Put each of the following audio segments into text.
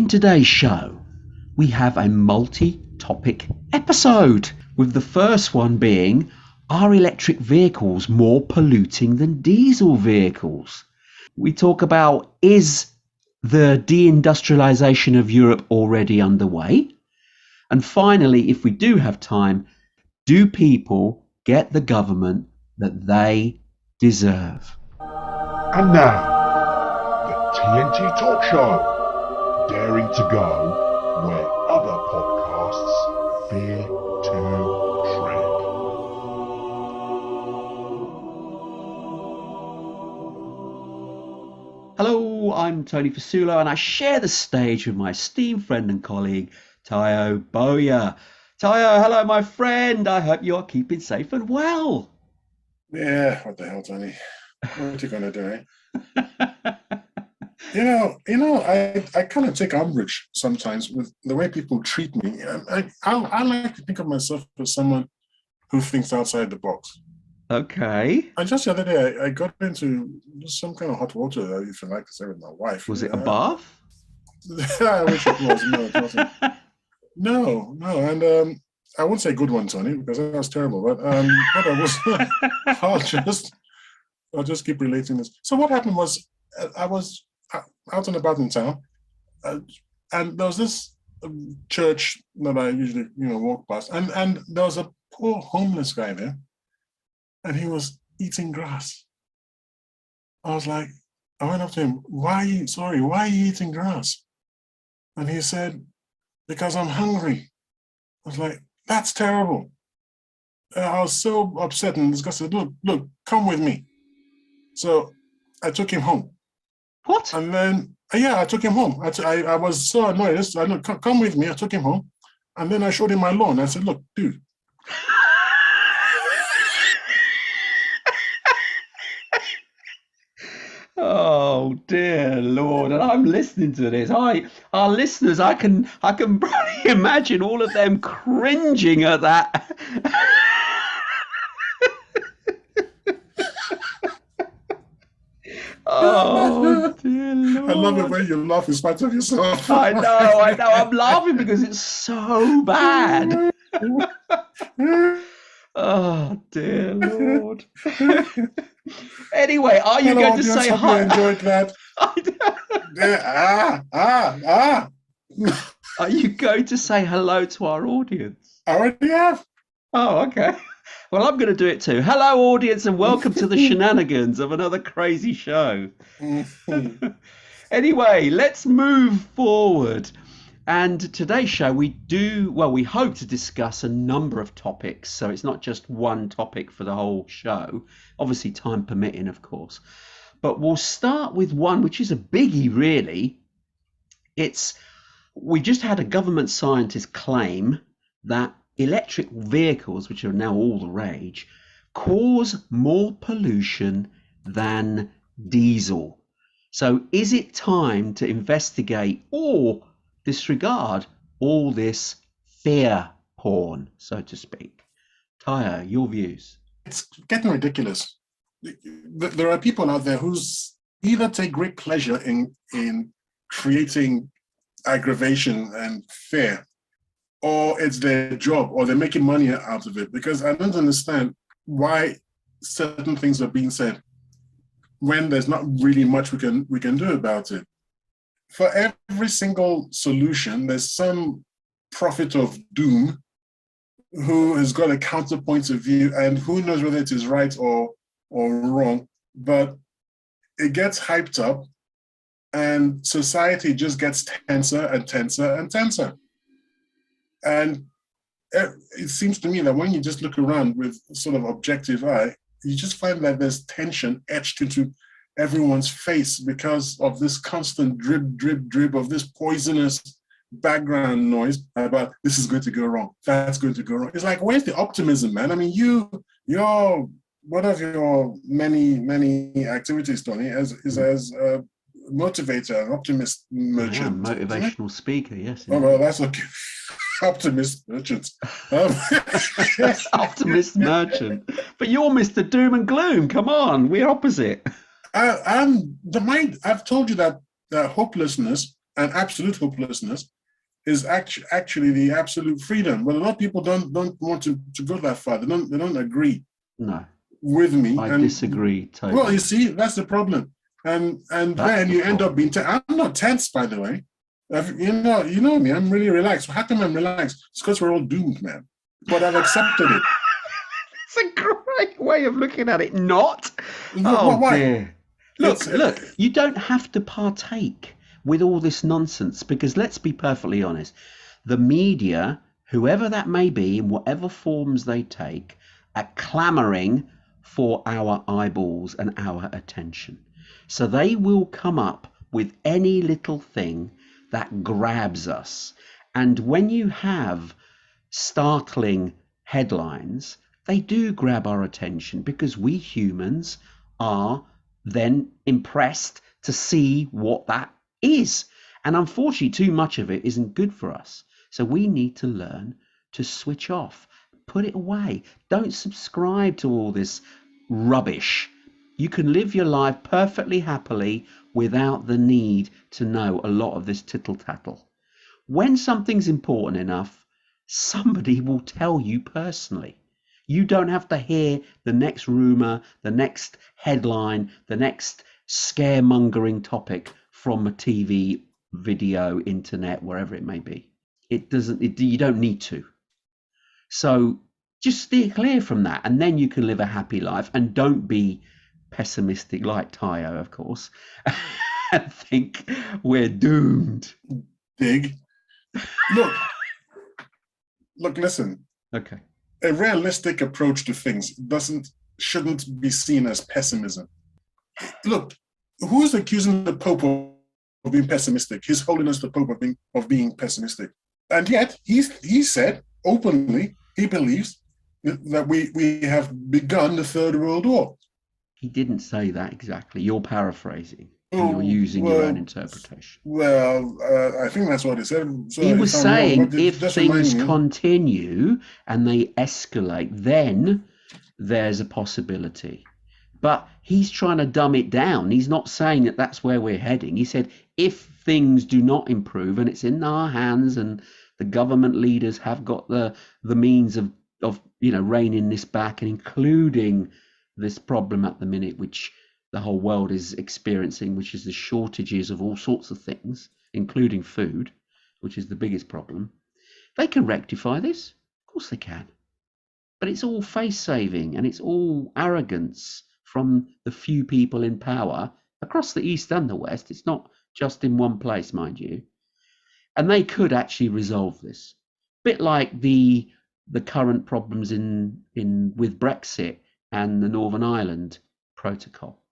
In today's show, we have a multi-topic episode, with the first one being, are electric vehicles more polluting than diesel vehicles? We talk about, is the deindustrialization of Europe already underway? And finally, if we do have time, do people get the government that they deserve? And now, the TNT Talk Show, daring to go where other podcasts fear to tread. Hello, I'm Tony Fasulo, and I share the stage with my esteemed friend and colleague, Tayo Boya. Tayo, hello, my friend. I hope you're keeping safe and well. Yeah, what the hell, Tony? What you gonna do, eh? I kind of take umbrage sometimes with the way people treat me. I like to think of myself as someone who thinks outside the box. Okay. And just the other day, I got into some kind of hot water, if you like to say, with my wife. Was it a bath? I wish it was. No, it wasn't. No. And I won't say good one, Tony, because that was terrible. But what I was, I'll just keep relating this. So what happened was, I was out and about in town, and there was this church that I usually, walk past, and there was a poor homeless guy there, and he was eating grass. I went up to him, why are you eating grass? And he said, because I'm hungry. I was like, that's terrible. I was so upset and disgusted. Look, come with me. So I took him home. What? And then, I took him home. I was so annoyed. I look, come with me. I took him home. And then I showed him my lawn. I said, look, dude. Oh dear Lord! And I'm listening to this. Our listeners, I can probably imagine all of them cringing at that. Oh dear Lord! I love it when you laugh in spite of yourself. I know. I'm laughing because it's so bad. Oh dear Lord! Anyway, are you going to say hi? You enjoyed that. Are you going to say hello to our audience? I already have. Oh, okay. Well, I'm going to do it too. Hello, audience, and welcome to the shenanigans of another crazy show. Anyway, let's move forward. And today's show, we hope to discuss a number of topics. So it's not just one topic for the whole show, obviously time permitting, of course. But we'll start with one which is a biggie, really. We just had a government scientist claim that electric vehicles, which are now all the rage, cause more pollution than diesel. So is it time to investigate or disregard all this fear porn, so to speak? Tayo, your views? It's getting ridiculous. There are people out there who's either take great pleasure in creating aggravation and fear, or it's their job, or they're making money out of it. Because I don't understand why certain things are being said when there's not really much we can do about it. For every single solution, there's some prophet of doom who has got a counterpoint of view, and who knows whether it is right or wrong, but it gets hyped up and society just gets tenser and tenser and tenser. And it seems to me that when you just look around with sort of objective eye, you just find that there's tension etched into everyone's face because of this constant drip, drip, drip of this poisonous background noise about this is going to go wrong, that's going to go wrong. It's like, where's the optimism, man? I mean, you're one of your many activities, Tony, is as a motivator, an optimist merchant. Yeah, motivational speaker, yes. Oh, well, that's okay. Optimist merchant. Optimist merchant. But you're Mr. Doom and Gloom. Come on, we're opposite. I've told you that hopelessness and absolute hopelessness is actually the absolute freedom. But a lot of people don't want to go that far. They don't agree No, with me. I And disagree totally. well, you see, that's the problem. And then you end up being. I'm not tense, by the way. You know me. I'm really relaxed. How come I'm relaxed? It's because we're all doomed, man. But I've accepted it. It's a great way of looking at it. Not. Why? Oh dear. Look, It's, you don't have to partake with all this nonsense, because let's be perfectly honest, the media, whoever that may be, in whatever forms they take, are clamoring for our eyeballs and our attention. So they will come up with any little thing that grabs us. And when you have startling headlines, they do grab our attention, because we humans are then impressed to see what that is. And unfortunately, too much of it isn't good for us. So we need to learn to switch off, put it away. Don't subscribe to all this rubbish. You can live your life perfectly happily without the need to know a lot of this tittle tattle. When something's important enough, somebody will tell you personally. You don't have to hear the next rumor, the next headline, the next scaremongering topic from a TV, video, internet, wherever it may be. You don't need to. So just steer clear from that, and then you can live a happy life. And don't be pessimistic like Tayo, of course, and think we're doomed. Dig. Look, listen. Okay. A realistic approach to things shouldn't be seen as pessimism. Look, who's accusing the Pope of being pessimistic? His Holiness the Pope of being pessimistic. And yet he said openly he believes that we have begun the Third World War. He didn't say that exactly. You're paraphrasing. You're using your own interpretation. Well, I think that's what he said. So he was saying if things continue and they escalate, then there's a possibility. But he's trying to dumb it down. He's not saying that that's where we're heading. He said if things do not improve, and it's in our hands, and the government leaders have got the means of reining this back, and including this problem at the minute, which the whole world is experiencing, which is the shortages of all sorts of things, including food, which is the biggest problem. They can rectify this. Of course they can. But it's all face saving, and it's all arrogance from the few people in power across the East and the West. It's not just in one place, mind you. And they could actually resolve this. A bit like the current problems with Brexit and the Northern Ireland Protocol.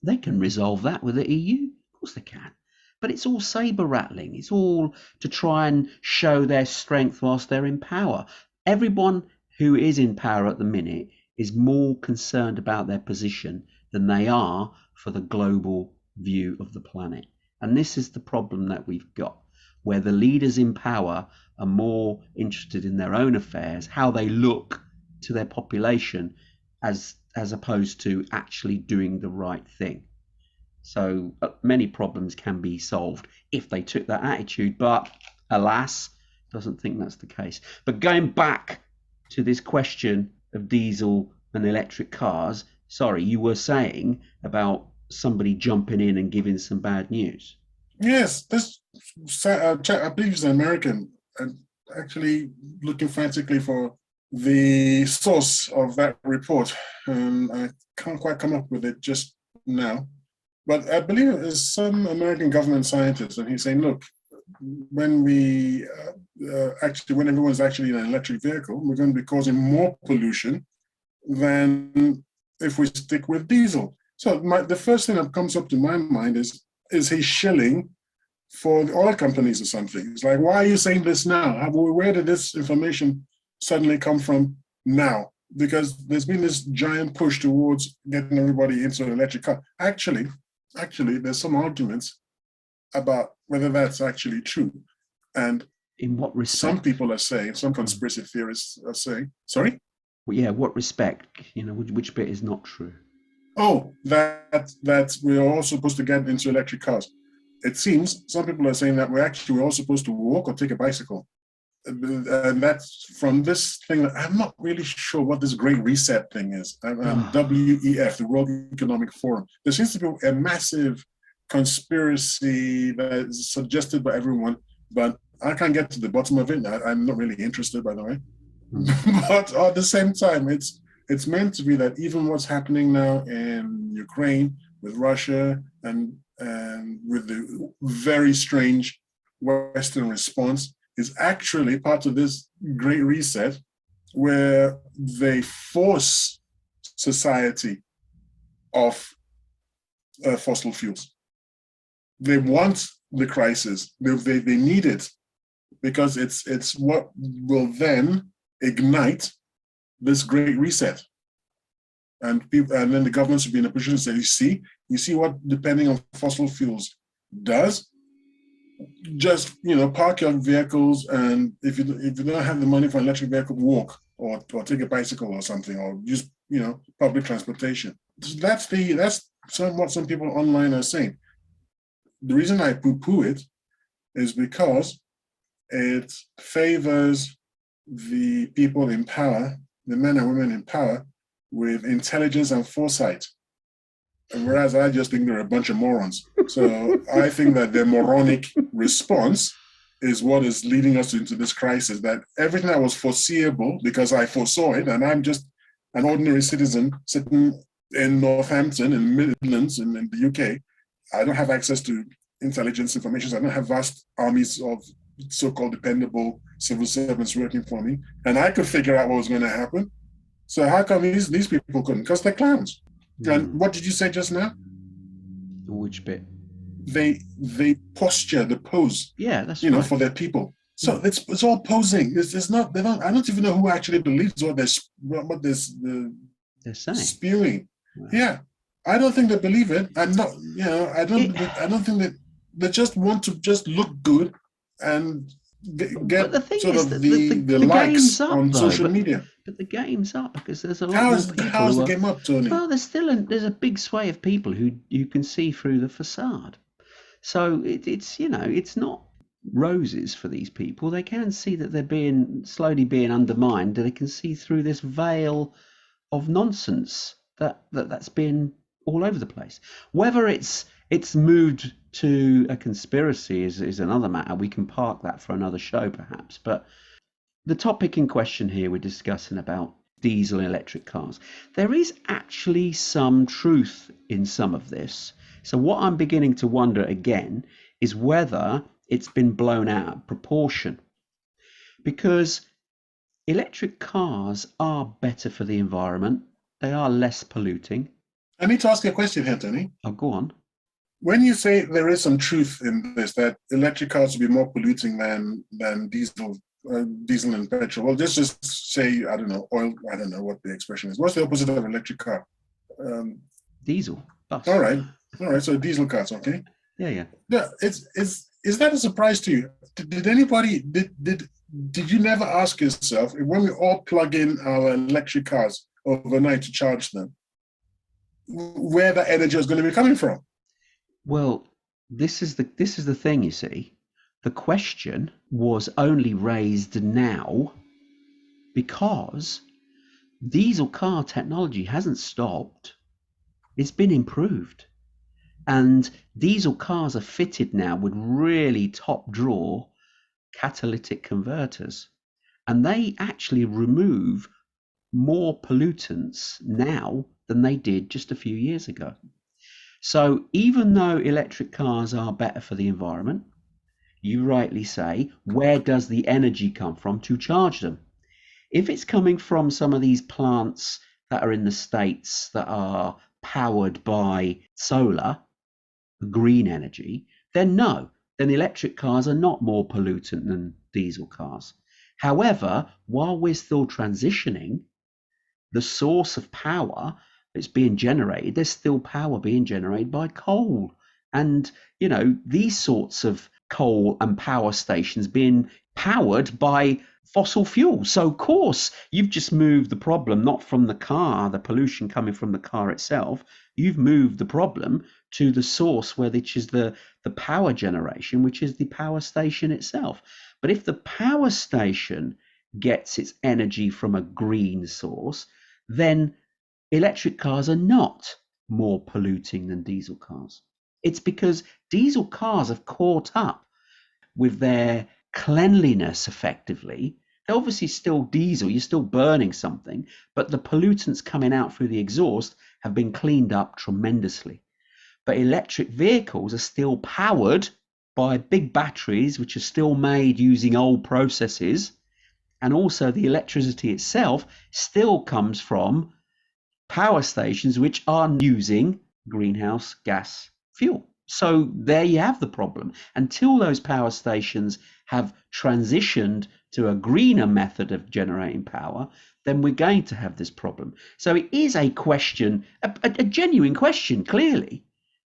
They can resolve that with the EU. Of course they can. But it's all saber rattling. It's all to try and show their strength whilst they're in power. Everyone who is in power at the minute is more concerned about their position than they are for the global view of the planet. And this is the problem that we've got, where the leaders in power are more interested in their own affairs, how they look to their population, as opposed to actually doing the right thing. So many problems can be solved if they took that attitude, but alas, doesn't think that's the case. But going back to this question of diesel and electric cars, sorry, you were saying about somebody jumping in and giving some bad news. Yes, this I believe he's an American, and actually looking frantically for the source of that report. I can't quite come up with it just now, but I believe it is some American government scientist, and he's saying, look, when when everyone's actually in an electric vehicle, we're going to be causing more pollution than if we stick with diesel. So the first thing that comes up to my mind is he shilling for the oil companies or something? It's like, why are you saying this now? Where did this information suddenly come from now? Because there's been this giant push towards getting everybody into an electric car. Actually, there's some arguments about whether that's actually true. And in what respect? Some people are saying, some conspiracy theorists are saying, sorry? Well, yeah, what respect? Which bit is not true? Oh, that we are all supposed to get into electric cars. it seems some people are saying that we're all supposed to walk or take a bicycle. And that's from this thing that I'm not really sure what this great reset thing is. WEF, the World Economic Forum. There seems to be a massive conspiracy that is suggested by everyone, but I can't get to the bottom of it. I'm not really interested, by the way. But at the same time, it's meant to be that even what's happening now in Ukraine with Russia and with the very strange Western response is actually part of this great reset where they force society off fossil fuels. They want the crisis. They need it because it's what will then ignite this great reset. And then the government should be in a position to say, you see what depending on fossil fuels does? Just park your vehicles, and if you don't have the money for an electric vehicle, walk or take a bicycle or something, or use public transportation. That's what some people online are saying. The reason I poo-poo it is because it favors the people in power, the men and women in power, with intelligence and foresight. Whereas I just think they're a bunch of morons. So I think that their moronic response is what is leading us into this crisis, that everything that was foreseeable, because I foresaw it, and I'm just an ordinary citizen sitting in Northampton, in the Midlands, in the UK. I don't have access to intelligence information. I don't have vast armies of so-called dependable civil servants working for me. And I could figure out what was going to happen. So how come these people couldn't? Because they're clowns. And what did you say just now? Which bit? They posture, the pose. Yeah, that's right. For their people. So it's all posing. It's not. They don't. I don't even know who actually believes what they're saying. Spewing. Wow. Yeah, I don't think they believe it. I'm not. I don't think that they just want to just look good and get sort of the likes on social media. But the game's up because there's a lot more people. How's the game up, Tony? Well, there's a big sway of people who you can see through the facade. So it's not roses for these people. They can see that they're slowly being undermined. They can see through this veil of nonsense that's been all over the place. Whether it's moved to a conspiracy is another matter. We can park that for another show perhaps. But the topic in question here, we're discussing about diesel and electric cars. There is actually some truth in some of this. So what I'm beginning to wonder again is whether it's been blown out of proportion. Because electric cars are better for the environment. They are less polluting. I need to ask you a question here, Tony. Oh, go on. When you say there is some truth in this, that electric cars will be more polluting than diesel and petrol, well, just say, I don't know, oil, I don't know what the expression is. What's the opposite of electric car? Diesel. Bus. All right, so diesel cars, okay? Yeah. Is that a surprise to you? Did you never ask yourself, when we all plug in our electric cars overnight to charge them, where that energy is going to be coming from? Well, this is the thing, you see. The question was only raised now because diesel car technology hasn't stopped. It's been improved. And diesel cars are fitted now with really top drawer catalytic converters. And they actually remove more pollutants now than they did just a few years ago. So even though electric cars are better for the environment, you rightly say, where does the energy come from to charge them? If it's coming from some of these plants that are in the States that are powered by solar, green energy, then no, then electric cars are not more pollutant than diesel cars. However, while we're still transitioning, the source of power that's being generated, there's still power being generated by coal. And, these sorts of coal and power stations being powered by fossil fuels. So of course you've just moved the problem not from the car, the pollution coming from the car itself. You've moved the problem to the source, which is the power generation, which is the power station itself. But if the power station gets its energy from a green source, then electric cars are not more polluting than diesel cars. It's because diesel cars have caught up with their cleanliness effectively. They're obviously still diesel, you're still burning something, but the pollutants coming out through the exhaust have been cleaned up tremendously. But electric vehicles are still powered by big batteries, which are still made using old processes. And also the electricity itself still comes from power stations which are using greenhouse gas fuel. So there you have the problem. Until those power stations have transitioned to a greener method of generating power, then we're going to have this problem. So it is a question, a genuine question, clearly,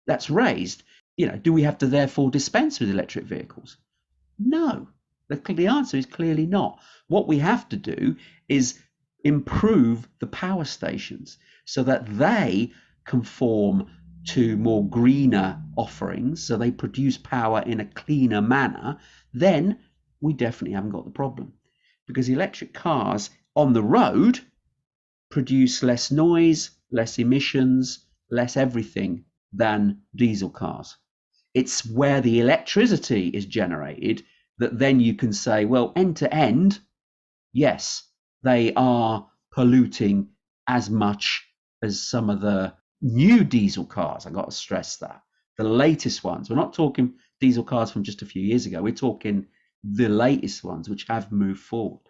that's raised. Do we have to therefore dispense with electric vehicles? No. The answer is clearly not. What we have to do is improve the power stations so that they conform to more greener offerings, so they produce power in a cleaner manner. Then we definitely haven't got the problem, because electric cars on the road produce less noise, less emissions, less everything than diesel cars. It's where the electricity is generated that then you can say, well, end to end, yes, they are polluting as much as some of the new diesel cars. I've got to stress that. The latest ones, we're not talking diesel cars from just a few years ago, we're talking the latest ones which have moved forward.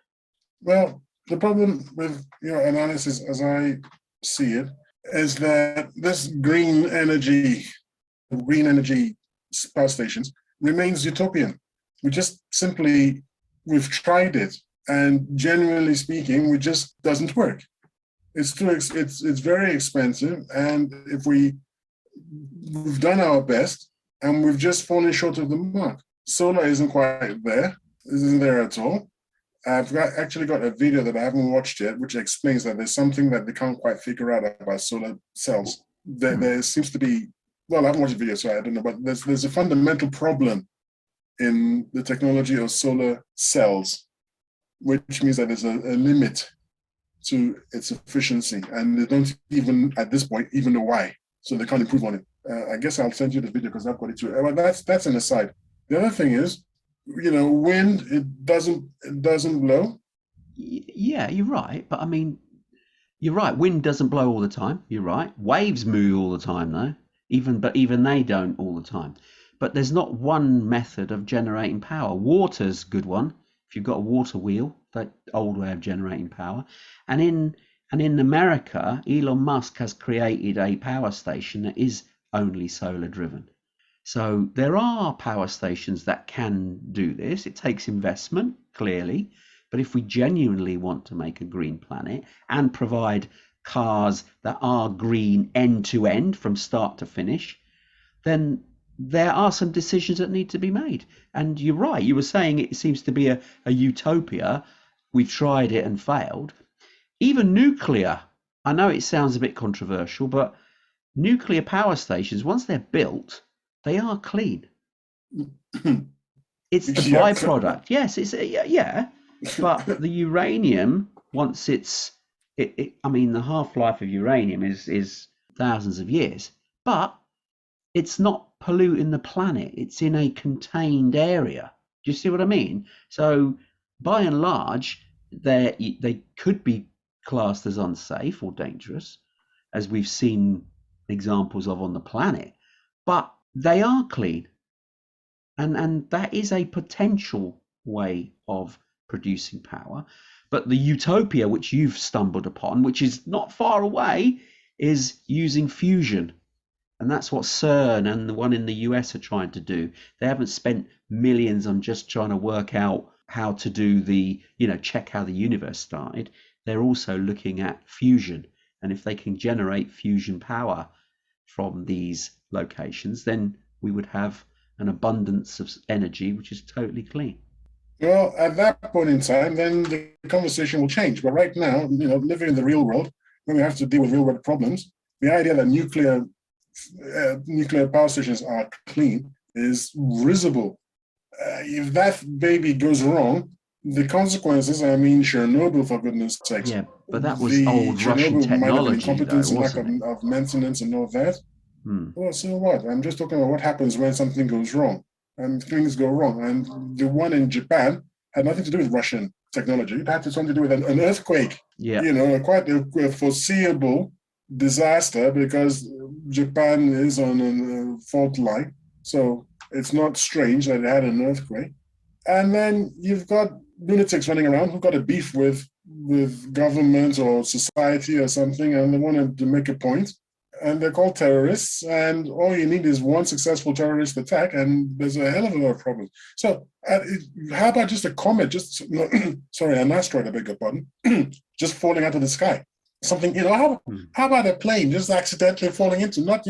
Well, the problem with your analysis, as I see it, is that this green energy power stations remains utopian. We've tried it, and generally speaking, it just doesn't work. It's very expensive, and we've done our best, and we've just fallen short of the mark. Solar isn't quite there. It isn't there at all. I've actually got a video that I haven't watched yet, which explains that there's something that they can't quite figure out about solar cells. There seems to be, well, I haven't watched the video, so I don't know, but there's a fundamental problem in the technology of solar cells, which means that there's a limit to its efficiency, and they don't even, at this point, even know why, so they can't improve on it. I guess I'll send you the video because I've got it too. Well, that's an aside. The other thing is, wind, it doesn't blow. Yeah, you're right. But I mean, you're right. Wind doesn't blow all the time. You're right. Waves move all the time, though. Even they don't all the time. But there's not one method of generating power. Water's a good one. If you've got a water wheel, that old way of generating power. And in America, Elon Musk has created a power station that is only solar driven. So there are power stations that can do this. It takes investment, clearly. But if we genuinely want to make a green planet and provide cars that are green end to end from start to finish, then there are some decisions that need to be made. And you're right. You were saying it seems to be a utopia. We've tried it and failed. Even nuclear, I know it sounds a bit controversial, but nuclear power stations, once they're built, they are clean. It's the byproduct. Yes, yeah. But the uranium, once I mean, the half-life of uranium is thousands of years, but it's not polluting the planet. It's in a contained area. Do you see what I mean? So by and large, they could be classed as unsafe or dangerous, as we've seen examples of on the planet, but they are clean. And that is a potential way of producing power. But the utopia which you've stumbled upon, which is not far away, is using fusion. And that's what CERN and the one in the US are trying to do. They haven't spent millions on just trying to work out how to do check how the universe started. They're also looking at fusion. And if they can generate fusion power from these locations, then we would have an abundance of energy which is totally clean. Well, at that point in time, then the conversation will change. But right now, living in the real world, when we have to deal with real world problems, the idea that nuclear power stations are clean is risible. If that baby goes wrong, the consequences, I mean, Chernobyl, for goodness sakes, Yeah, but that was the old Russian Chernobyl might have been technology, though, incompetence and lack wasn't it? of maintenance and all that. Hmm. Well, so what? I'm just talking about what happens when something goes wrong and things go wrong. And the one in Japan had nothing to do with Russian technology. It had something to do with an earthquake, Yeah. quite a foreseeable disaster because Japan is on a fault line. So it's not strange that it had an earthquake. And then you've got lunatics running around who've got a beef with government or society or something, and they want to make a point, and they're called terrorists. And all you need is one successful terrorist attack, and there's a hell of a lot of problems. So, how about just a comet? Just sorry, an asteroid. I beg your pardon. Just falling out of the sky. Something, Hmm. how about a plane just accidentally falling into, not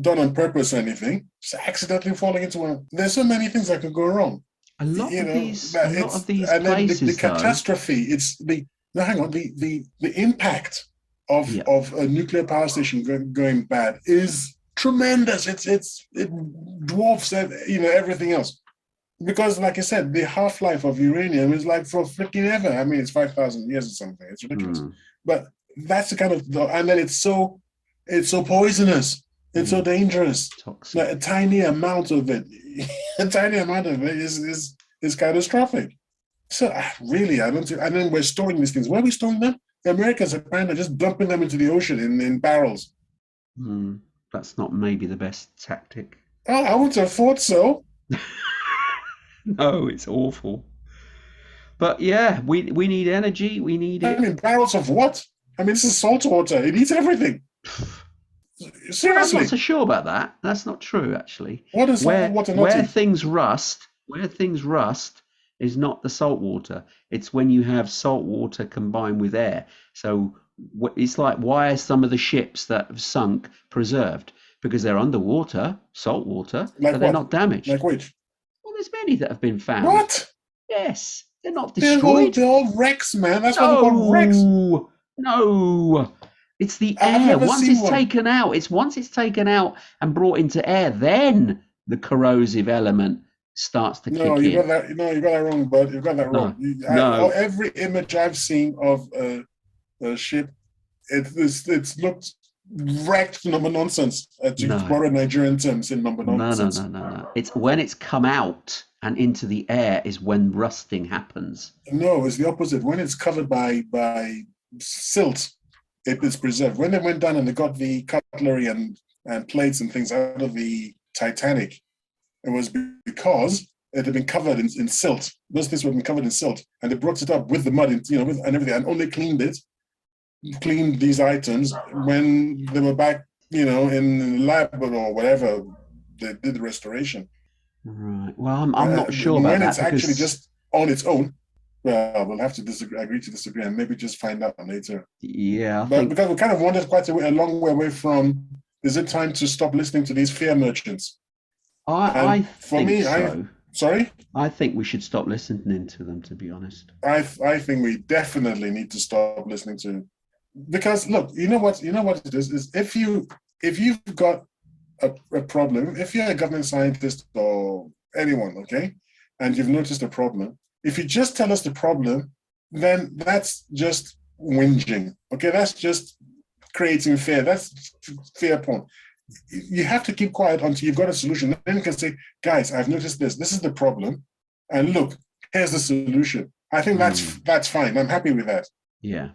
done on purpose or anything, just accidentally falling into one. There's so many things that could go wrong. A That lot of it's these and then the places, though. catastrophe. It's the no, hang on. The impact of Yeah. a nuclear power station going bad is tremendous. It dwarfs everything else because, like I said, the half life of uranium is like for freaking ever. I mean, it's 5,000 years or something. It's ridiculous, Hmm. but that's the kind of and then it's so poisonous. It's so Hmm. dangerous. Like Toxic. a tiny amount of it, a tiny amount of it is catastrophic. So really, I don't. And then we're storing these things. Where are we storing them? The Americans apparently just dumping them into the ocean in barrels. Hmm. That's not maybe the best tactic. Oh, I would have thought so. No, it's awful. But yeah, we need energy. We need I it. mean, barrels of what? I mean, this is salt water. It eats everything. Well, I'm not so Seriously, sure about that. That's not true, actually. what does salt Where water not where eat? things rust, where things rust is not the salt water. It's when you have salt water combined with air. So it's like, why are some of the ships that have sunk preserved? Because they're underwater, salt water, Like but they're what? not damaged. Like which? Well, there's many that have been found. What? Yes, they're not They're all destroyed. they're all wrecks, man. That's why they're called wrecks. No, no. It's the I've air. never seen one. Once it's taken out and brought into air, then the corrosive element starts to No, kick you got in. that. No, you got that wrong, bud. You got that wrong. No, no, Every image I've seen of a ship, it's looked wrecked number nonsense. To no, borrow Nigerian terms, in number no, no, nonsense. no, no, no. It's when it's come out and into the air is when rusting happens. No, it's the opposite. When it's covered by silt, it is preserved. When they went down and they got the cutlery and plates and things out of the Titanic, it was because it had been covered in silt. Those things had been covered in silt, and they brought it up with the mud, and everything, and only cleaned these items when they were back, in the lab or whatever they did the restoration. Right. Well, I'm not sure about When that it's actually because just on its own, well, we'll have to agree to disagree, and maybe just find out later. yeah, I But think because we kind of wandered quite a long way away from, is it time to stop listening to these fear merchants? I And for think me, so. sorry, I think we should stop listening to them, to be honest. I think we definitely need to stop listening to, because look, you know what it is if you've got a problem, if you're a government scientist or anyone, okay, and you've noticed a problem, if you just tell us the problem, then that's just whinging, okay, that's just creating fear. That's fear porn. You have to keep quiet until you've got a solution. Then you can say, guys, I've noticed this. This is the problem. And look, here's the solution. I think that's Hmm. that's fine. I'm happy with that. Yeah.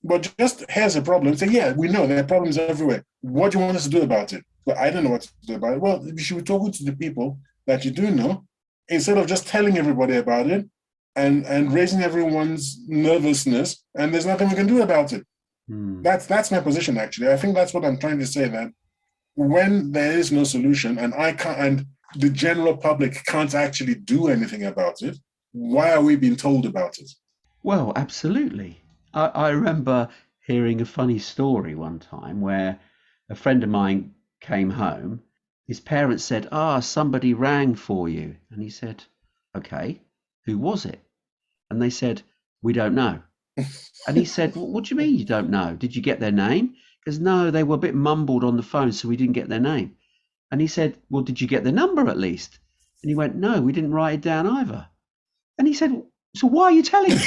But just here's a problem. Say, yeah, we know there are problems everywhere. What do you want us to do about it? Well, I don't know what to do about it. Well, you should be talking to the people that you do know instead of just telling everybody about it and raising everyone's nervousness. And there's nothing we can do about it. Hmm. That's my position actually. I think that's what I'm trying to say. That when there is no solution and I can't and the general public can't actually do anything about it, why are we being told about it? Well, absolutely. I remember hearing a funny story one time where a friend of mine came home. His parents said, "Ah, somebody rang for you." And he said, "Okay." who was it? And they said, we don't know. And he said, well, what do you mean you don't know? Did you get their name? Because no, they were a bit mumbled on the phone, so we didn't get their name. And he said, well, did you get their number at least? And he went, no, we didn't write it down either. And he said, so why are you telling me?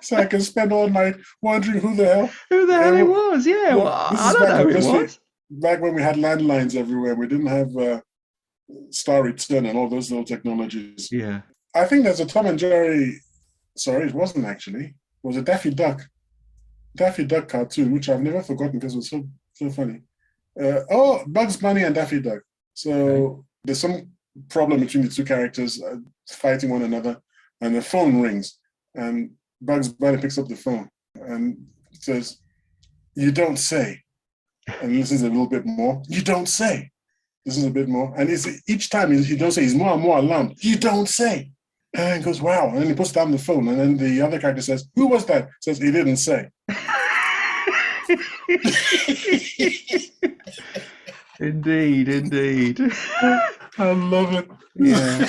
So I can spend all night wondering who the hell it was. Yeah, well, I don't know who it was. Back when we had landlines everywhere, we didn't have star return and all those little technologies. Yeah. I think there's a Tom and Jerry. Sorry, it wasn't actually. It was a Daffy Duck cartoon, which I've never forgotten because it was so funny. Bugs Bunny and Daffy Duck. So there's some problem between the two characters fighting one another, and the phone rings, and Bugs Bunny picks up the phone and says, "You don't say," and listens a little bit more. "You don't say." This is a bit more, and each time he don't say, he's more and more alarmed. "You don't say," and he goes, "Wow!" And then he puts down the phone, and then the other character says, "Who was that?" Says, "He didn't say." Indeed. I love it. Yeah.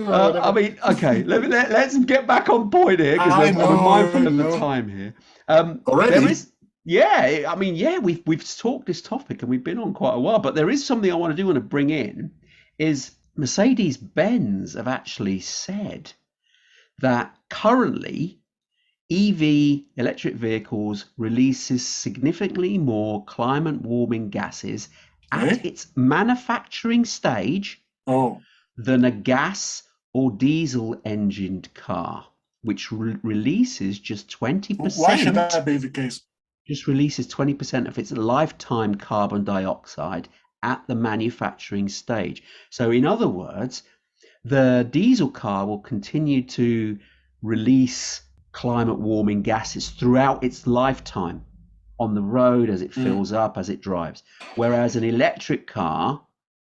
I mean, okay. Let's get back on point here because I'm mindful of the time here. Already? We've talked this topic and we've been on quite a while, but there is something I want to bring in. Is Mercedes-Benz have actually said that currently EV, electric vehicles, releases significantly more climate warming gases at its manufacturing stage than a gas or diesel engined car, which releases just 20%. Why should that be the case? Just releases 20% of its lifetime carbon dioxide at the manufacturing stage. So in other words, the diesel car will continue to release climate warming gases throughout its lifetime on the road as it fills up, as it drives. Whereas an electric car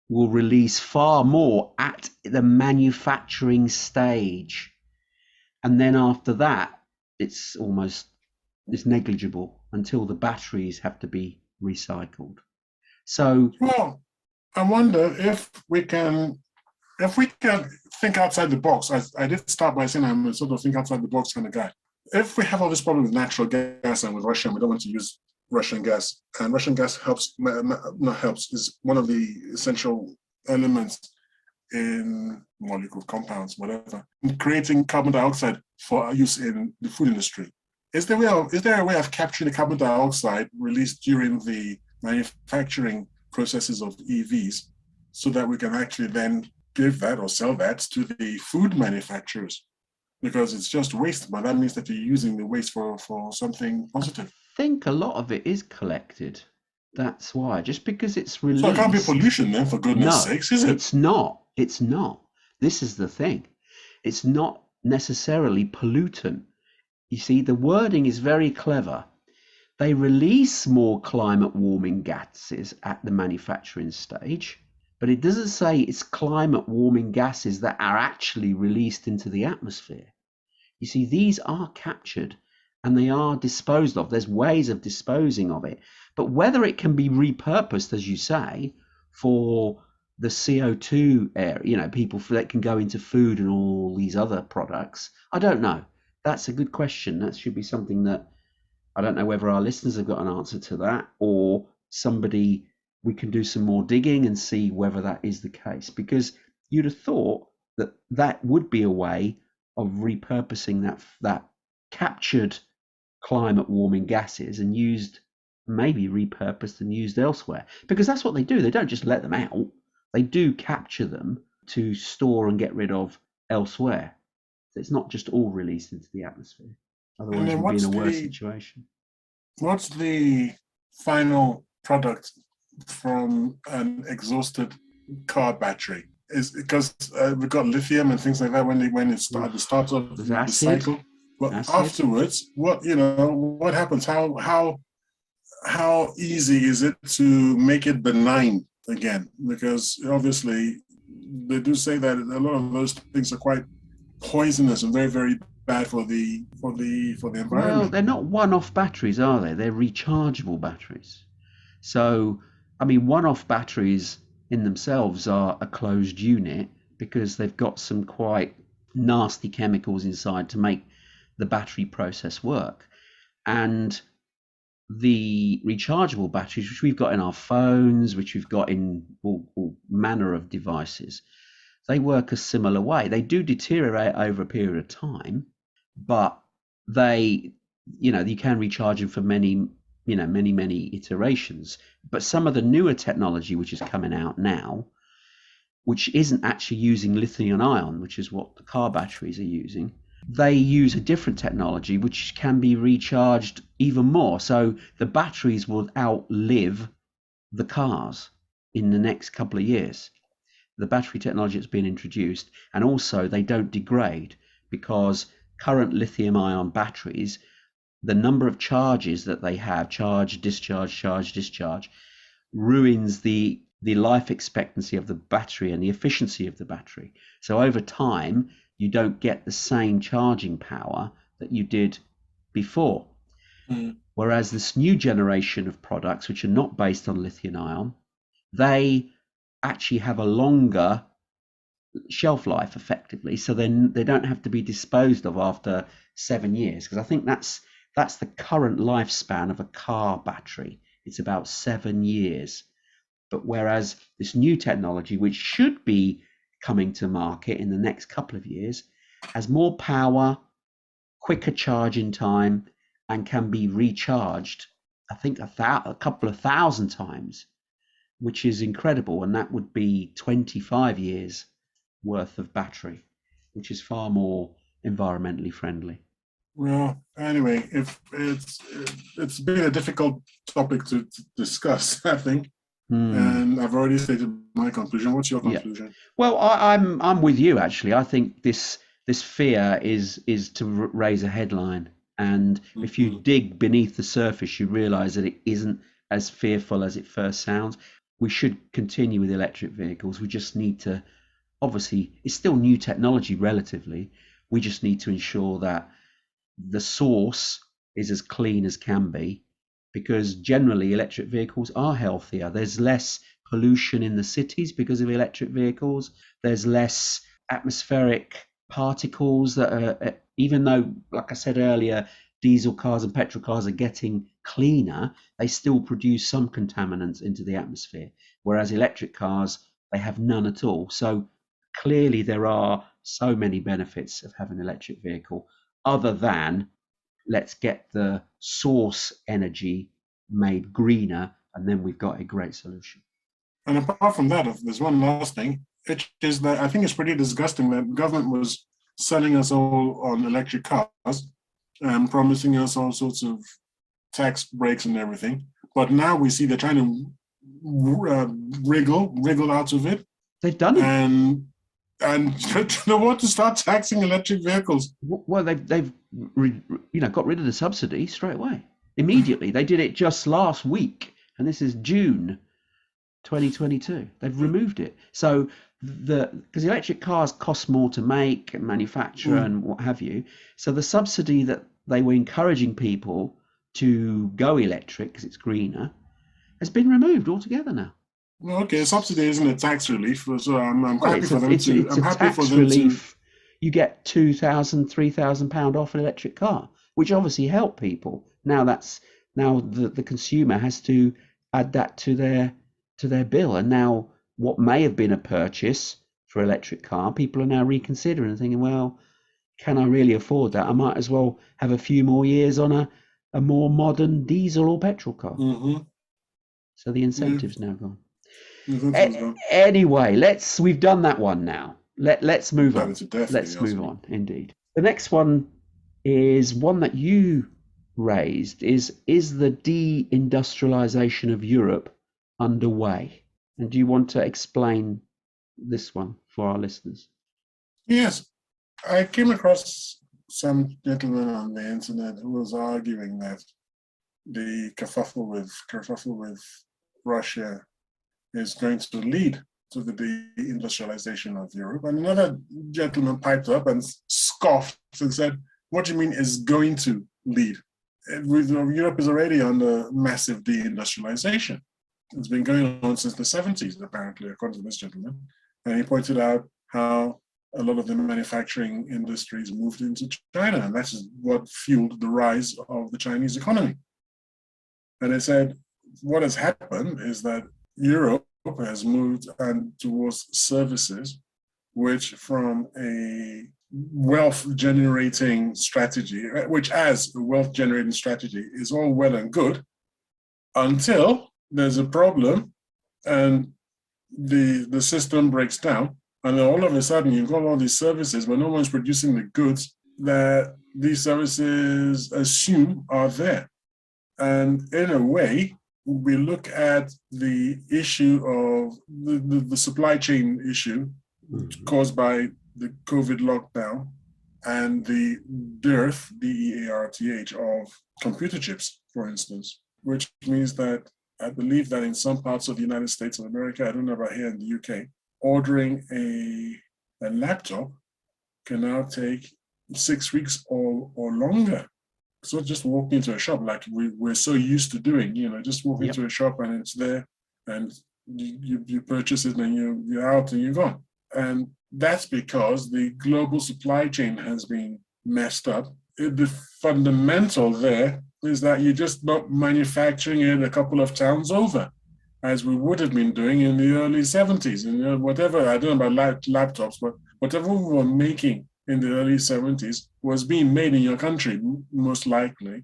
will release far more at the manufacturing stage. And then after that, it's negligible until the batteries have to be recycled. So, well, I wonder if we can think outside the box. I did start by saying I'm a sort of think outside the box kind of guy. If we have all this problem with natural gas and with Russia, we don't want to use Russian gas, and Russian gas is one of the essential elements in molecule compounds, whatever, in creating carbon dioxide for use in the food industry. Is there a way of capturing the carbon dioxide released during the manufacturing processes of EVs so that we can actually then give that or sell that to the food manufacturers? Because it's just waste, but that means that you're using the waste for something positive. I think a lot of it is collected. That's why, just because it's released. So it can't be pollution then, for goodness sakes, is it? It's not. This is the thing. It's not necessarily pollutant. You see, the wording is very clever. They release more climate warming gases at the manufacturing stage, but it doesn't say it's climate warming gases that are actually released into the atmosphere. You see, these are captured and they are disposed of. There's ways of disposing of it, but whether it can be repurposed, as you say, for the CO2 area, people that can go into food and all these other products, I don't know. That's a good question. That should be something that I don't know whether our listeners have got an answer to that, or somebody, we can do some more digging and see whether that is the case, because you'd have thought that that would be a way of repurposing that captured climate warming gases and maybe repurposed and used elsewhere, because that's what they do. They don't just let them out. They do capture them to store and get rid of elsewhere. It's not just all released into the atmosphere. Otherwise, we'd be in a worse situation. What's the final product from an exhausted car battery? Is because we've got lithium and things like that when it starts the start of the cycle. But afterwards, what happens? How easy is it to make it benign again? Because obviously they do say that a lot of those things are quite poisonous and very, very bad for the Well, environment. they're not one-off batteries, are they? They're rechargeable batteries. So, I mean, one-off batteries in themselves are a closed unit because they've got some quite nasty chemicals inside to make the battery process work. And the rechargeable batteries, which we've got in our phones, which we've got in all manner of devices, they work a similar way. They do deteriorate over a period of time, but they, you can recharge them for many iterations. But some of the newer technology which is coming out now, which isn't actually using lithium ion, which is what the car batteries are using, they use a different technology which can be recharged even more. So the batteries will outlive the cars in the next couple of years. The battery technology that's been introduced, and also they don't degrade because current lithium ion batteries, the number of charges that they have, charge, discharge, ruins the life expectancy of the battery and the efficiency of the battery. So over time, you don't get the same charging power that you did before. Mm. Whereas this new generation of products, which are not based on lithium ion, they actually have a longer shelf life effectively, so then they don't have to be disposed of after 7 years, because I think that's the current lifespan of a car battery. It's about 7 years. But whereas this new technology, which should be coming to market in the next couple of years, has more power, quicker charging time, and can be recharged, I think a couple of thousand times, which is incredible. And that would be 25 years worth of battery, which is far more environmentally friendly. Well, anyway, if it's been a difficult topic to discuss, I think, and I've already stated my conclusion. What's your Yeah. conclusion? Well, I'm with you actually. I think this fear is to raise a headline, and if you Mhm. dig beneath the surface, you realise that it isn't as fearful as it first sounds. We should continue with electric vehicles. We just need to, obviously, it's still new technology relatively. We just need to ensure that the source is as clean as can be, because generally electric vehicles are healthier. There's less pollution in the cities because of electric vehicles. There's less atmospheric particles that are, even though, like I said earlier, diesel cars and petrol cars are getting cleaner, they still produce some contaminants into the atmosphere. Whereas electric cars, they have none at all. So clearly there are so many benefits of having an electric vehicle, other than let's get the source energy made greener, and then we've got a great solution. And apart from that, there's one last thing, which is that I think it's pretty disgusting that government was selling us all on electric cars and promising us all sorts of tax breaks and everything. But now we see they're trying to wriggle out of it, They've done it. and they want to start taxing electric vehicles. Well, they've got rid of the subsidy straight away, immediately. They did it just last week, and this is June 2022. They've removed it. So because electric cars cost more to make and manufacture and what have you, so the subsidy that they were encouraging people to go electric because it's greener has been removed altogether now. Well, okay, subsidy isn't a tax relief, so I'm Well, happy for them it's to. I'm a happy for tax them relief. You get £2,000, £3,000 off an electric car, which obviously help people. Now the consumer has to add that to their bill, and now what may have been a purchase for electric car, people are now reconsidering and thinking, well, can I really afford that? I might as well have a few more years on a more modern diesel or petrol car. Mm-hmm. So the incentive's now gone. Gone. Anyway, we've done that one now. Let's move on. Let's move on, indeed. The next one is one that you raised, is the de-industrialization of Europe underway? And do you want to explain this one for our listeners? Yes, I came across some gentleman on the internet who was arguing that the kerfuffle with Russia is going to lead to the deindustrialization of Europe. And another gentleman piped up and scoffed and said, What do you mean is going to lead? Europe is already under massive deindustrialization. It's been going on since the 70s, apparently, according to this gentleman. And he pointed out how a lot of the manufacturing industries moved into China, and that is what fueled the rise of the Chinese economy. And he said, what has happened is that Europe has moved towards services, which from a wealth generating strategy, which as a wealth generating strategy is all well and good until there's a problem and the system breaks down. And then all of a sudden you've got all these services, but no one's producing the goods that these services assume are there. And in a way, we look at the issue of the supply chain issue caused by the COVID lockdown and the dearth, D-E-A-R-T-H, of computer chips, for instance, which means that I believe that in some parts of the United States of America, I don't know about here in the UK, ordering a laptop can now take 6 weeks or longer. So just walk into a shop like we're so used to doing, just walk into a shop and it's there and you purchase it and you're out and you're gone. And that's because the global supply chain has been messed up. The fundamental there is that you're just not manufacturing it a couple of towns over, as we would have been doing in the early 70s. And whatever, I don't know about laptops, but whatever we were making in the early 70s was being made in your country, most likely.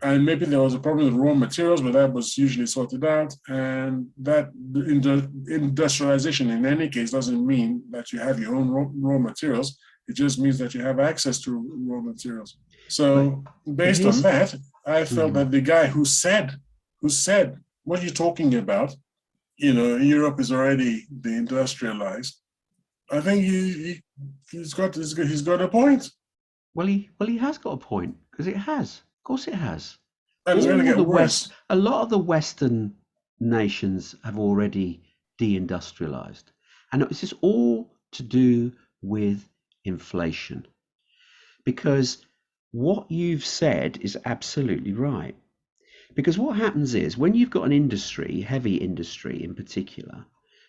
And maybe there was a problem with raw materials, but that was usually sorted out. And that industrialization, in any case, doesn't mean that you have your own raw materials. It just means that you have access to raw materials. So based on that, I felt that the guy who said, what are you talking about? Europe is already deindustrialized. I think he's got a point. Well, he has got a point, because it has. Of course it has. And it's going to get worse. A lot of the Western nations have already deindustrialized. And this is all to do with inflation. Because what you've said is absolutely right. Because what happens is when you've got an industry, heavy industry in particular,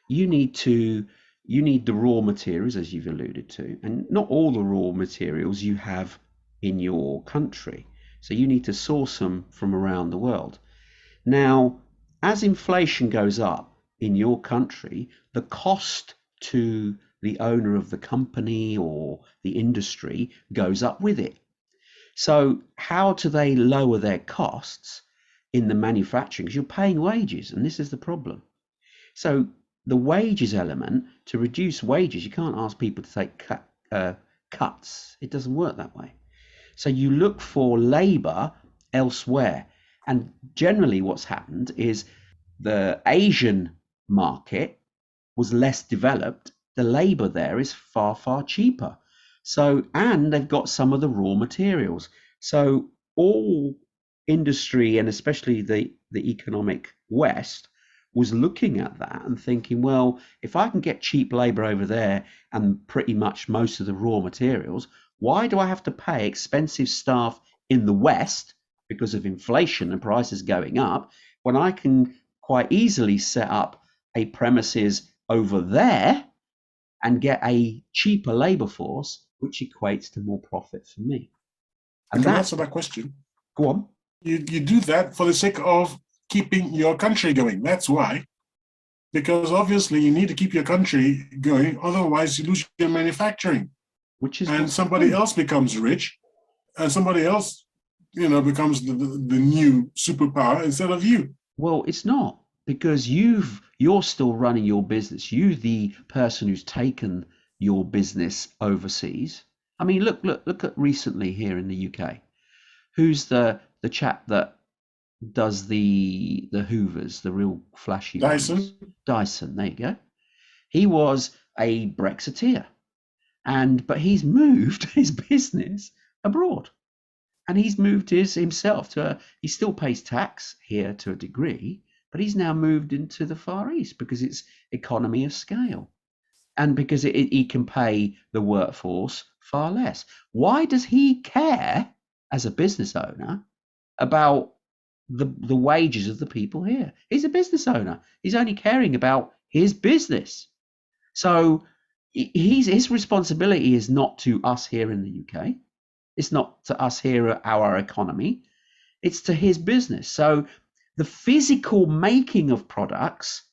you need the raw materials, as you've alluded to, and not all the raw materials you have in your country. So you need to source them from around the world. Now, as inflation goes up in your country, the cost to the owner of the company or the industry goes up with it. So how do they lower their costs in the manufacturing? Because you're paying wages, and this is the problem. So the wages element, to reduce wages, you can't ask people to take cuts. It doesn't work that way. So you look for labor elsewhere. And generally what's happened is the Asian market was less developed. The labor there is far, far cheaper. So, and they've got some of the raw materials. So all industry, and especially the economic West, was looking at that and thinking, well, if I can get cheap labor over there and pretty much most of the raw materials, why do I have to pay expensive staff in the West because of inflation and prices going up when I can quite easily set up a premises over there and get a cheaper labor force, which equates to more profit for me? And I can answer that question. Go on. You do that for the sake of keeping your country going. That's why. Because obviously you need to keep your country going, otherwise you lose your manufacturing. And somebody else becomes rich, and somebody else, becomes the new superpower instead of you. Well, it's not, because you're still running your business. You, the person who's taken your business overseas. I mean, look at recently here in the UK. Who's the chap that does the Hoovers, the real flashy Dyson. ones? Dyson, there you go. He was a Brexiteer. But he's moved his business abroad, and he's moved himself he still pays tax here to a degree, but he's now moved into the Far East because it's economy of scale, and because he can pay the workforce far less. Why does he care as a business owner about the wages of the people here? He's a business owner. He's only caring about his business. So his responsibility is not to us here in the UK. It's not to us here at our economy. It's to his business. So the physical making of products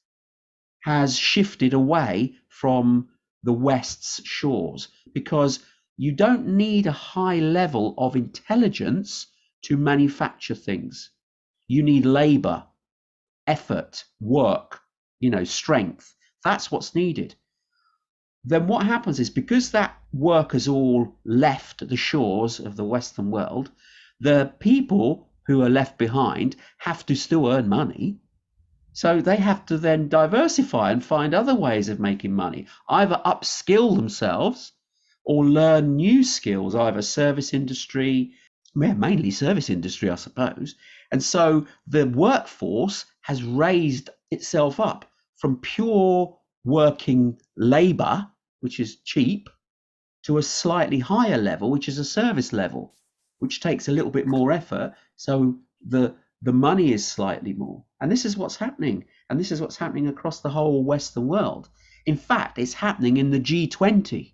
has shifted away from the West's shores because you don't need a high level of intelligence to manufacture things. You need labor, effort, work, strength. That's what's needed. Then what happens is, because that work has all left the shores of the Western world, the people who are left behind have to still earn money. So they have to then diversify and find other ways of making money, either upskill themselves or learn new skills, either service industry, mainly service industry, I suppose. And so the workforce has raised itself up from pure working labor, which is cheap, to a slightly higher level, which is a service level, which takes a little bit more effort. So the money is slightly more. And this is what's happening. And this is what's happening across the whole Western world. In fact, it's happening in the G20.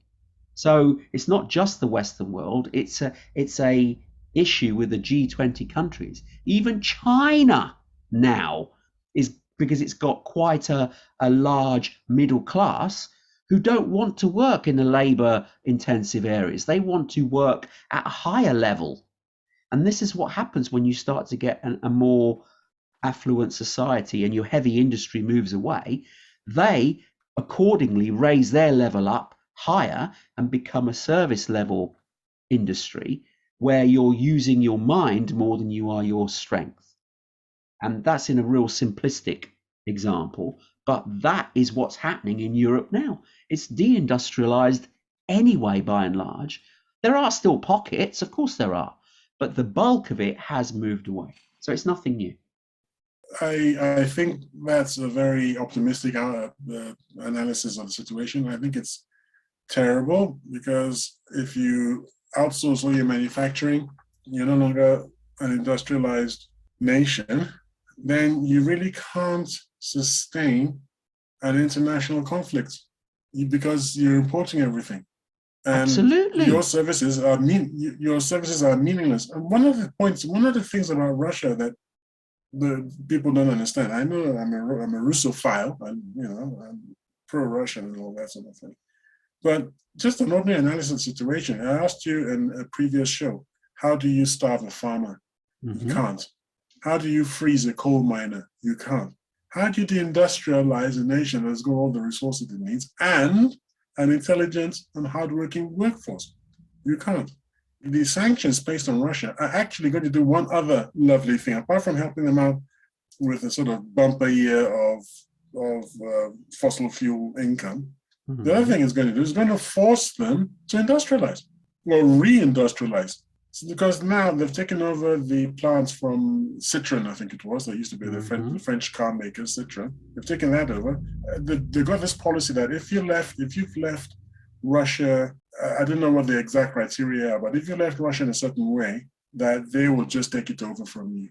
So it's not just the Western world. It's a issue with the G20 countries. Even China now is, because it's got quite a large middle class who don't want to work in the labor intensive areas. They want to work at a higher level. And this is what happens when you start to get a more affluent society and your heavy industry moves away. They accordingly raise their level up higher and become a service level industry where you're using your mind more than you are your strength. And that's in a real simplistic example, but that is what's happening in Europe now. It's deindustrialized anyway, by and large. There are still pockets, of course there are, but the bulk of it has moved away. So it's nothing new. I think that's a very optimistic analysis of the situation. I think it's terrible because if you outsource all your manufacturing, you're no longer an industrialized nation, then you really can't sustain an international conflict because you're importing everything. And absolutely, your services are meaningless. And one of the things about Russia that the people don't understand. I know I'm a Russophile, and I'm pro-Russian and all that sort of thing. But just an ordinary analysis of the situation. I asked you in a previous show, how do you starve a farmer? You can't. How do you freeze a coal miner? You can't. How do you deindustrialize a nation that's got all the resources it needs and an intelligent and hardworking workforce? You can't. The sanctions placed on Russia are actually going to do one other lovely thing, apart from helping them out with a sort of bumper year of fossil fuel income. The other thing it's going to do is going to force them to industrialize or re-industrialize. Because now they've taken over the plants from Citroën, I think it was. That used to be the French car maker, Citroën. They've taken that over. They've got this policy that if you've left Russia, I don't know what the exact criteria are, but if you left Russia in a certain way, that they will just take it over from you.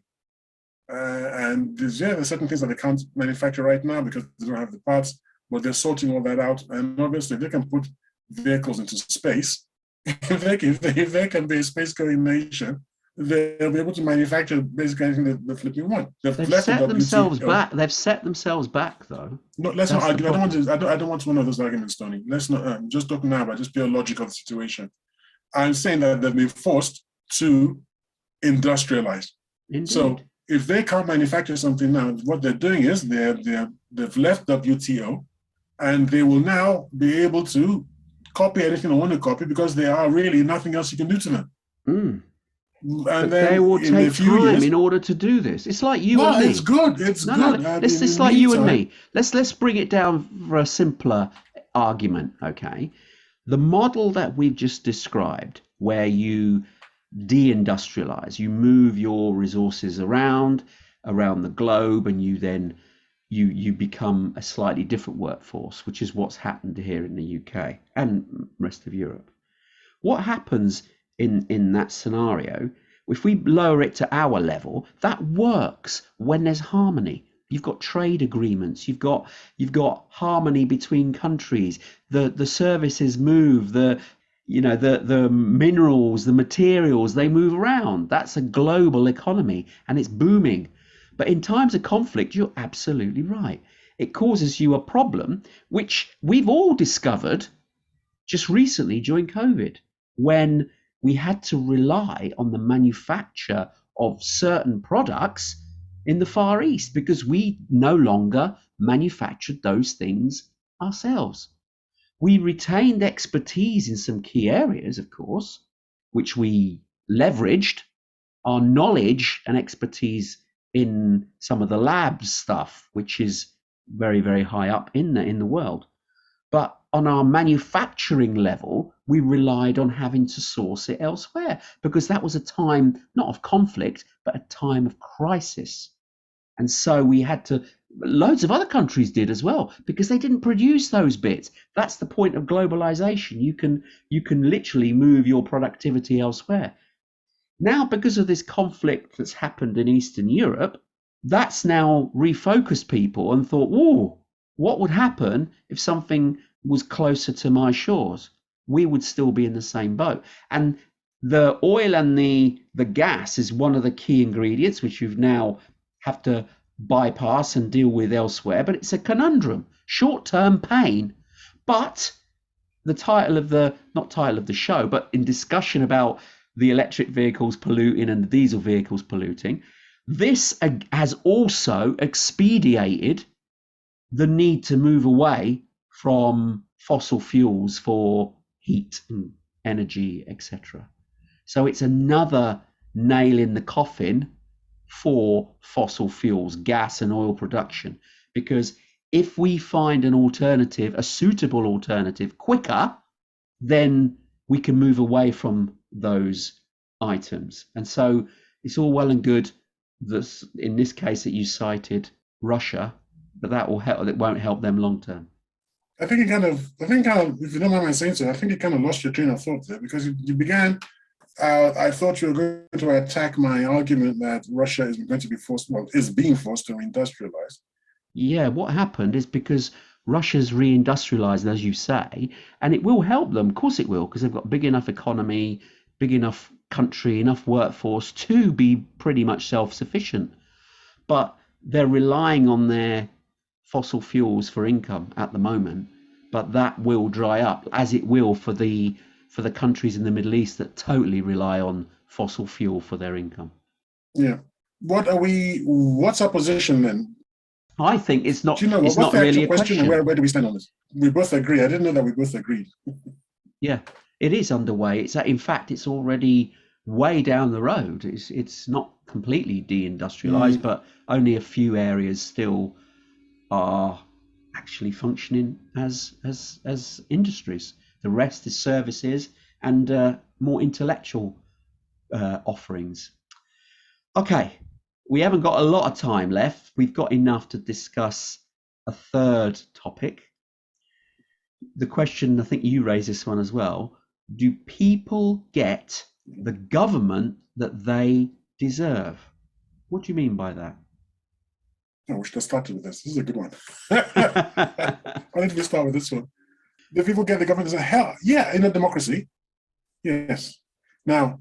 And there's certain things that they can't manufacture right now because they don't have the parts, but they're sorting all that out. And obviously, they can put vehicles into space. If they can be a space-going nation, they'll be able to manufacture basically anything the flipping want. They've set themselves back. They've set themselves back, though. No, let's not argue. I don't want one of those arguments, Tony. Let's not. Just talk now about just pure logic of the situation. I'm saying that they've been forced to industrialize. Indeed. So if they can't manufacture something now, what they're doing is they've left WTO, and they will now be able to copy anything they want to copy because there are really nothing else you can do to them. And then they will take time in order to do this. It's like you and me. It's good. It's good. It's like you and me. Let's bring it down for a simpler argument, okay? The model that we've just described, where you deindustrialize, you move your resources around the globe, and you then you become a slightly different workforce, which is what's happened here in the UK and rest of Europe. What happens in that scenario, if we lower it to our level, that works when there's harmony. You've got trade agreements, you've got harmony between countries, the services move, the minerals, the materials, they move around. That's a global economy and it's booming. But in times of conflict, you're absolutely right. It causes you a problem, which we've all discovered just recently during COVID, when we had to rely on the manufacture of certain products in the Far East because we no longer manufactured those things ourselves. We retained expertise in some key areas, of course, which we leveraged our knowledge and expertise in some of the labs stuff, which is very, very high up in the world. But on our manufacturing level, we relied on having to source it elsewhere because that was a time not of conflict, but a time of crisis. And so we had to, loads of other countries did as well, because they didn't produce those bits. That's the point of globalization. You can literally move your productivity elsewhere. Now, because of this conflict that's happened in Eastern Europe, that's now refocused people and thought, whoa, what would happen if something was closer to my shores? We would still be in the same boat. And the oil and the gas is one of the key ingredients, which you've now have to bypass and deal with elsewhere. But it's a conundrum, short-term pain. But the title of the, not title of the show, but in discussion about the electric vehicles polluting and the diesel vehicles polluting, this has also expedited the need to move away from fossil fuels for heat and energy, etc. So it's another nail in the coffin for fossil fuels, gas and oil production, because if we find an alternative, a suitable alternative quicker, then we can move away from those items. And so it's all well and good this, in this case that you cited Russia, but that will help, it won't help them long term. I think if you don't mind my saying so, I think you kind of lost your train of thought there because you began. I thought you were going to attack my argument that Russia is going to be forced, well, is being forced to industrialize. Yeah, what happened is because Russia's reindustrialized, as you say, and it will help them. Of course it will, because they've got a big enough economy, big enough country, enough workforce to be pretty much self-sufficient. But they're relying on their fossil fuels for income at the moment. But that will dry up, as it will for the countries in the Middle East that totally rely on fossil fuel for their income. Yeah. What's our position then? I think it's not. Do you know it's what's not the really actual a question, question. and where do we stand on this? We both agree. I didn't know that we both agreed. Yeah, it is underway. It's in fact, it's already way down the road. It's not completely deindustrialized, but only a few areas still are actually functioning as industries. The rest is services and more intellectual offerings. Okay, we haven't got a lot of time left. We've got enough to discuss a third topic. The question, I think you raised this one as well. Do people get the government that they deserve? What do you mean by that? Oh, we should have started with this. This is a good one. Why don't we start with this one? Do people get the government as a hell? Yeah, in a democracy. Yes. Now,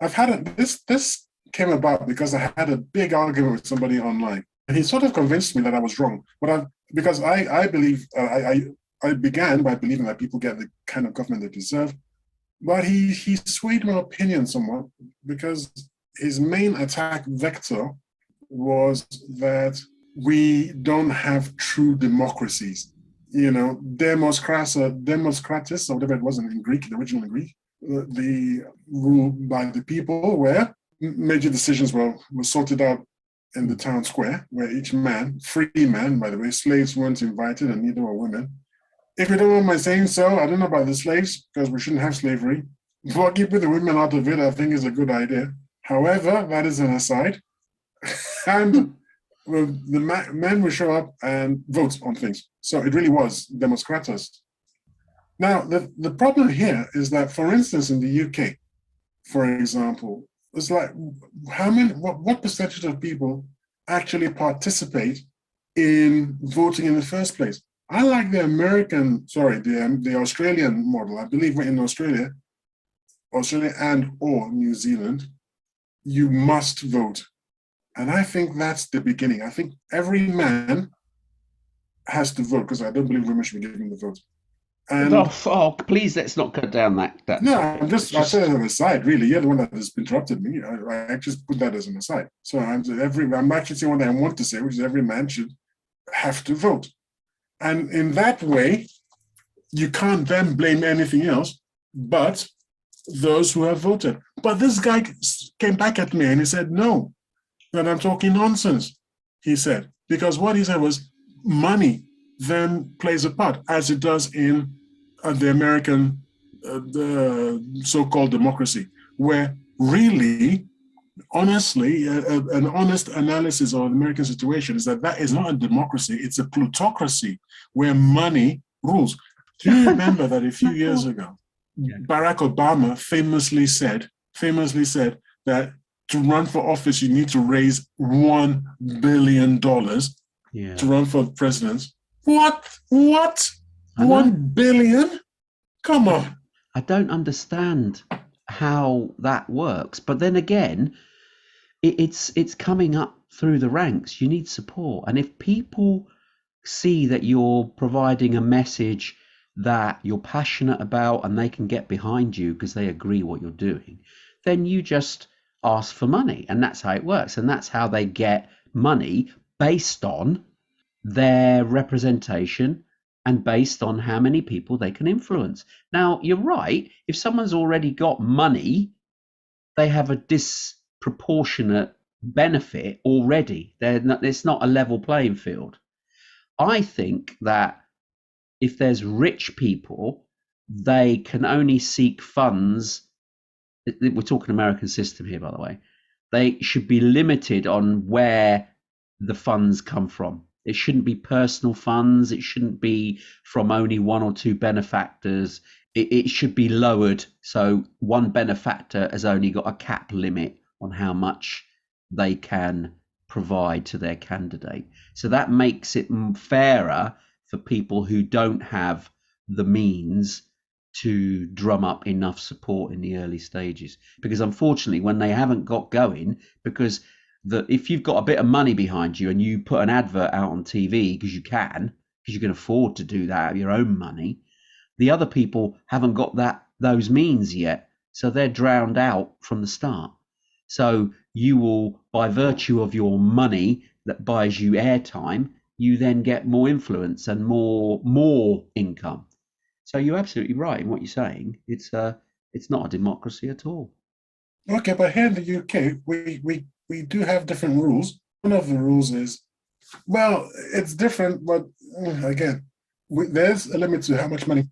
I've had this came about because I had a big argument with somebody online, and he sort of convinced me that I was wrong. But because I believe I began by believing that people get the kind of government they deserve, but he swayed my opinion somewhat because his main attack vector was that we don't have true democracies. You know, demoskratis, or whatever it was in Greek, the original in Greek, the rule by the people, where major decisions were sorted out in the town square, where each man, free man, by the way, slaves weren't invited and neither were women. If you don't mind my saying so, I don't know about the slaves, because we shouldn't have slavery. But keeping the women out of it, I think is a good idea. However, that is an aside. And the men will show up and vote on things. So it really was demoskratos. Now, the problem here is that, for instance, in the UK, for example, it's like what percentage of people actually participate in voting in the first place? I like the the Australian model. I believe in Australia and or New Zealand, you must vote. And I think that's the beginning. I think every man has to vote because I don't believe women should be given the vote. And Please let's not cut down that no, topic. I said it as an aside, really. You're the one that has interrupted me. I just put that as an aside. So I'm actually saying what I want to say, which is every man should have to vote. And in that way, you can't then blame anything else but those who have voted. But this guy came back at me and he said, no, that I'm talking nonsense, he said, because what he said was money then plays a part, as it does in the American the so-called democracy, where really, honestly, an honest analysis of the American situation is that is not a democracy, it's a plutocracy where money rules. Do you remember that a few years ago, Barack Obama famously said that to run for office, you need to raise $1 billion to run for president. What? $1 billion? Come on. I don't understand how that works. But then again, it's coming up through the ranks. You need support. And if people see that you're providing a message that you're passionate about and they can get behind you because they agree what you're doing, then you just ask for money. And that's how it works. And that's how they get money, based on their representation and based on how many people they can influence. Now, you're right. If someone's already got money, they have a disproportionate benefit already. It's not a level playing field. I think that if there's rich people, they can only seek funds. We're talking American system here, by the way. They should be limited on where the funds come from. It shouldn't be personal funds. It shouldn't be from only one or two benefactors. It should be lowered. So one benefactor has only got a cap limit on how much they can provide to their candidate. So that makes it fairer for people who don't have the means to drum up enough support in the early stages. Because unfortunately, when they haven't got going, because if you've got a bit of money behind you and you put an advert out on TV because you can afford to do that out of your own money, the other people haven't got those means yet, so they're drowned out from the start. So you will, by virtue of your money that buys you airtime, you then get more influence and more income. So you're absolutely right in what you're saying. It's not a democracy at all. Okay, but here in the UK, we do have different rules. One of the rules is, well, it's different, but again, there's a limit to how much money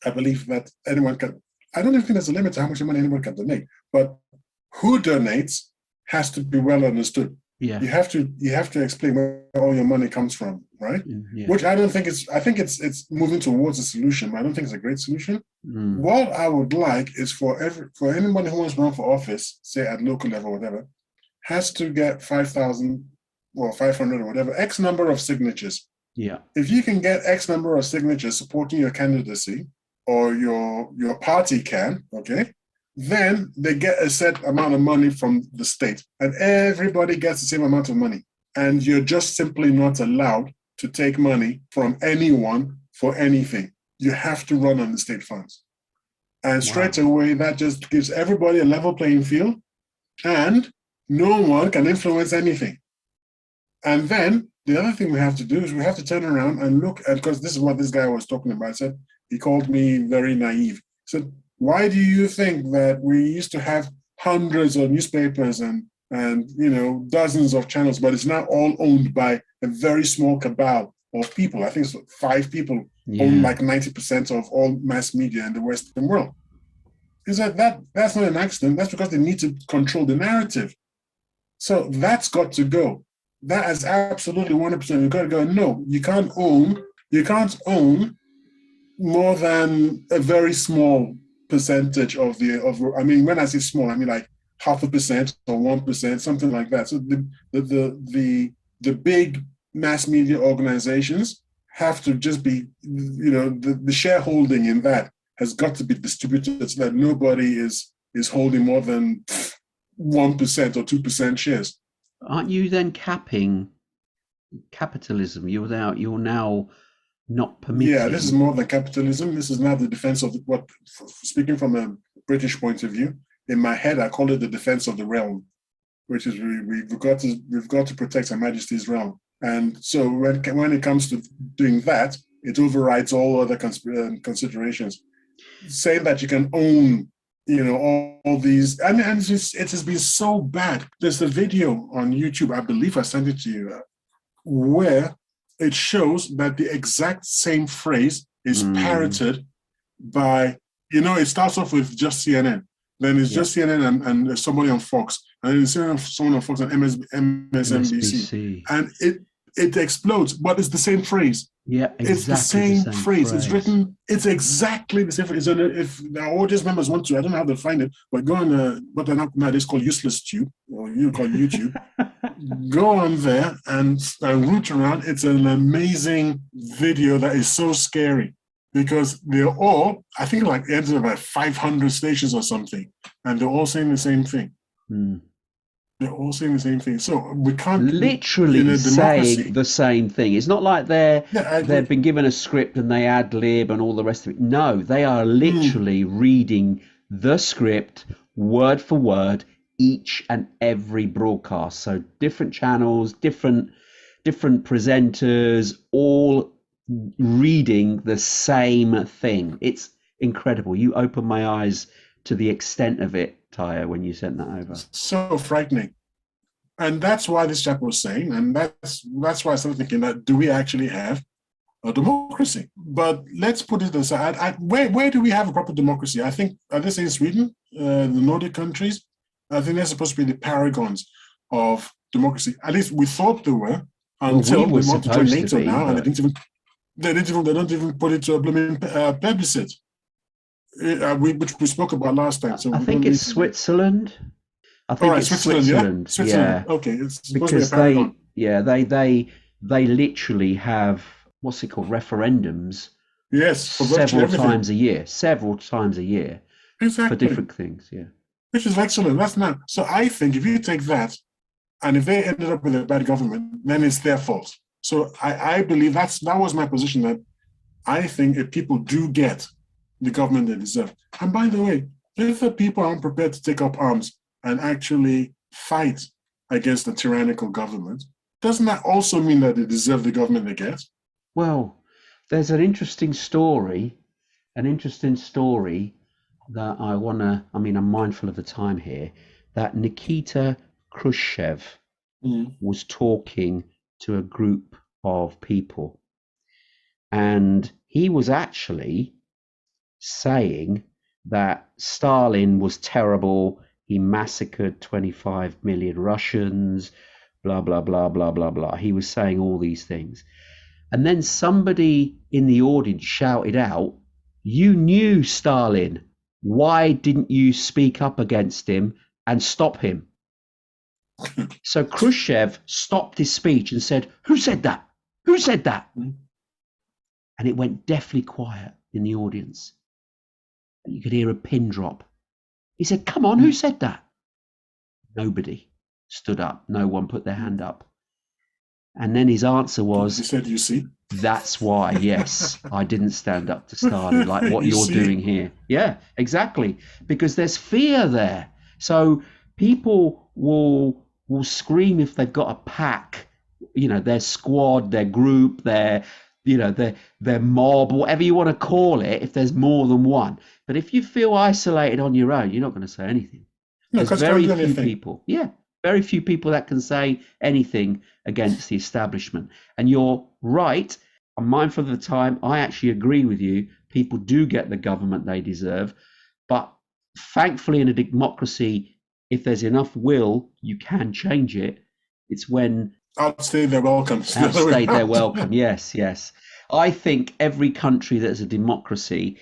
I believe that anyone can. I don't even think there's a limit to how much money anyone can donate, but who donates has to be well understood. Yeah. You have to explain where all your money comes from, right? Yeah. Which I don't think I think it's moving towards a solution, but I don't think it's a great solution. What I would like is for anybody who wants to run for office, say at local level or whatever, has to get 5,000 or 500 or whatever, X number of signatures. Yeah. If you can get X number of signatures supporting your candidacy, or your party can, okay, then they get a set amount of money from the state, and everybody gets the same amount of money. And you're just simply not allowed to take money from anyone for anything. You have to run on the state funds. And straight away, that just gives everybody a level playing field, and no one can influence anything. And then the other thing we have to do is we have to turn around and look at, because this is what this guy was talking about. I said, he called me very naive. He said, why do you think that we used to have hundreds of newspapers and dozens of channels, but it's now all owned by a very small cabal of people? I think it's 5 people own like 90% of all mass media in the Western world. He said that's not an accident. That's because they need to control the narrative. So that's got to go. That is absolutely 100%. You've got to go. No, you can't own more than a very small percentage of I mean, when I say small, I mean like 0.5% or 1%, something like that. So the big mass media organizations have to just be, the shareholding in that has got to be distributed so that nobody is holding more than 1% or 2% shares. Aren't you then capping capitalism? You're now not Yeah, this is permitting. more than capitalism. This is now the defense of what, speaking from a British point of view, in my head, I call it the defense of the realm, which is we've got to protect Her Majesty's realm. And so when it comes to doing that, it overrides all other considerations. Saying that you can own, all these, and it has been so bad. There's a video on YouTube, I believe I sent it to you, where it shows that the exact same phrase is parroted by, it starts off with just CNN. Then it's just CNN and somebody on Fox. And then it's someone on Fox and MSNBC. And it explodes, but it's the same phrase. Yeah, exactly it's the same phrase. It's written, it's exactly the same phrase. If our audience members want to, I don't know how to find it, but go on what nowadays called Useless Tube, or you call YouTube. Go on there and root around. It's an amazing video that is so scary because they're all, I think, like ended about 500 stations or something, and they're all saying the same thing. They're all saying the same thing. So we can't literally saying the same thing. It's not like they've been given a script and they ad lib and all the rest of it. No, they are literally reading the script word for word, each and every broadcast. So different channels, different presenters, all reading the same thing. It's incredible. You opened my eyes to the extent of it, Taya, when you sent that over. So frightening. And that's why this chap was saying, and that's why I started thinking that, do we actually have a democracy? But let's put it aside. Where do we have a proper democracy? I think, are they saying Sweden, the Nordic countries? I think they're supposed to be the paragons of democracy. At least we thought they were, until they want to join NATO now, and they don't even put it to a blooming plebiscite. Which we spoke about last time. So I think it's Switzerland. I think it's Switzerland. Yeah. Okay, it's supposed because to be a paragon. they literally have, what's it called, referendums. Yes, several times a year. Exactly. For different things. Yeah. Which is excellent. That's not. So I think if you take that, and if they ended up with a bad government, then it's their fault. So I believe that was my position, that I think if people do get the government they deserve. And by the way, if the people aren't prepared to take up arms and actually fight against a tyrannical government, doesn't that also mean that they deserve the government they get? Well, there's an interesting story that I'm mindful of the time here, that Nikita Khrushchev was talking to a group of people, and he was actually saying that Stalin was terrible. He massacred 25 million Russians, blah, blah, blah, blah, blah, blah. He was saying all these things. And then somebody in the audience shouted out, "You knew Stalin. Why didn't you speak up against him and stop him?" So Khrushchev stopped his speech and said, "Who said that? Who said that?" And it went deathly quiet in the audience. You could hear a pin drop. He said, "Come on, who said that?" Nobody stood up. No one put their hand up. And then his answer was, he said, "You see? That's why, yes, I didn't stand up to Stalin like what you're doing here." Yeah, exactly. Because there's fear there. So people will scream if they've got a pack, their squad, their group, their mob, whatever you want to call it, if there's more than one. But if you feel isolated on your own, you're not going to say anything. No, there's very few people. Yeah, very few people that can say anything against the establishment. And you're right. I'm mindful of the time. I actually agree with you. People do get the government they deserve. But thankfully, in a democracy, if there's enough will, you can change it. It's when outstay their welcome. Outstay their welcome. Yes, yes. I think every country that's a democracy,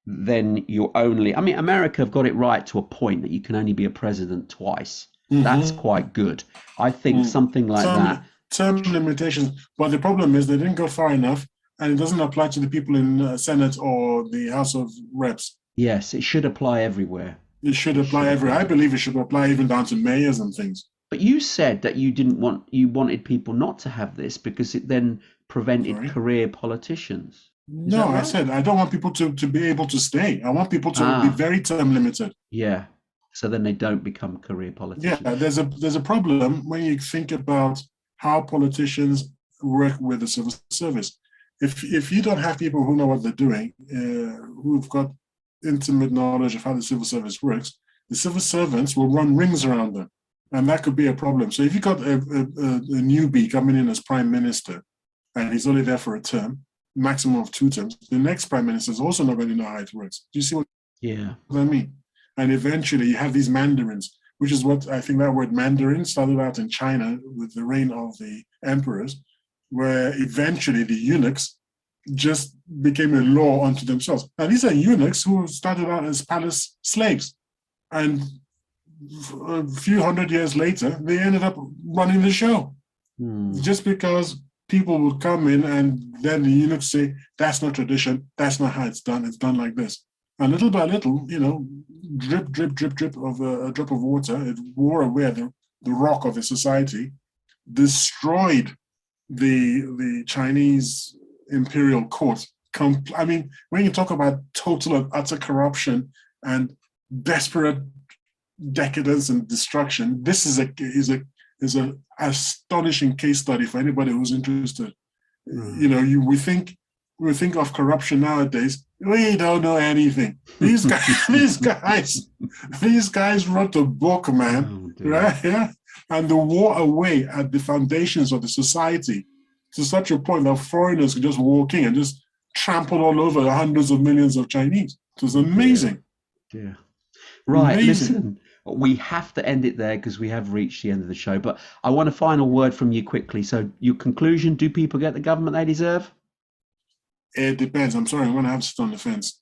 then you're only, I mean, America have got it right to a point that you can only be a president twice. That's Mm-hmm. quite good. I think Mm. something like that, Term limitations, but the problem is they didn't go far enough, and it doesn't apply to the people in Senate or the House of Reps. yes, it should apply everywhere. It should It apply should everywhere. I apply. believe it should apply even down to mayors and things. But you said that you wanted people not to have this because it then prevented Sorry. career politicians. Is No, that I right? said I don't want people to be able to stay. I want people to be Ah, very term limited. yeah. So then they don't become career Yeah, politicians. there's a problem when you think about how politicians work with the civil service. If you don't have people who know what they're doing, who've got intimate knowledge of how the civil service works, the civil servants will run rings around them, and that could be a problem. So if you got a newbie coming in as prime minister, and he's only there for a term, maximum of 2 terms, the next prime minister is also not going to know how it works. Do you see what Yeah. I mean? And eventually you have these mandarins, which is what I think that word Mandarin started out in China with the reign of the emperors, where eventually the eunuchs just became a law unto themselves. Now, these are eunuchs who started out as palace slaves. And a few hundred years later, they ended up running the show. Just because people would come in and then the eunuchs say, that's not tradition, that's not how it's done like this. And little by little, drip, drip, drip, drip of a drop of water, it wore away the rock of the society, destroyed the Chinese imperial court. I mean, when you talk about total and utter corruption and desperate decadence and destruction, this is a astonishing case study for anybody who's interested. We think of corruption nowadays. We don't know anything. These guys, these guys wrote a book, man, Oh dear. right? Yeah, and they wore away at the foundations of the society to such a point that foreigners could just walk in and just trample all over hundreds of millions of Chinese. It was amazing, Dear. Right, amazing. listen, we have to end it there because we have reached the end of the show. But I want a final word from you quickly. So, your conclusion: do people get the government they deserve? It depends. I'm sorry, I'm going to have to sit on the fence.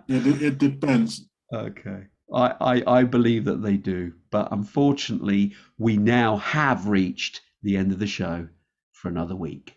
It depends. Okay. I believe that they do. But unfortunately, we now have reached the end of the show for another week.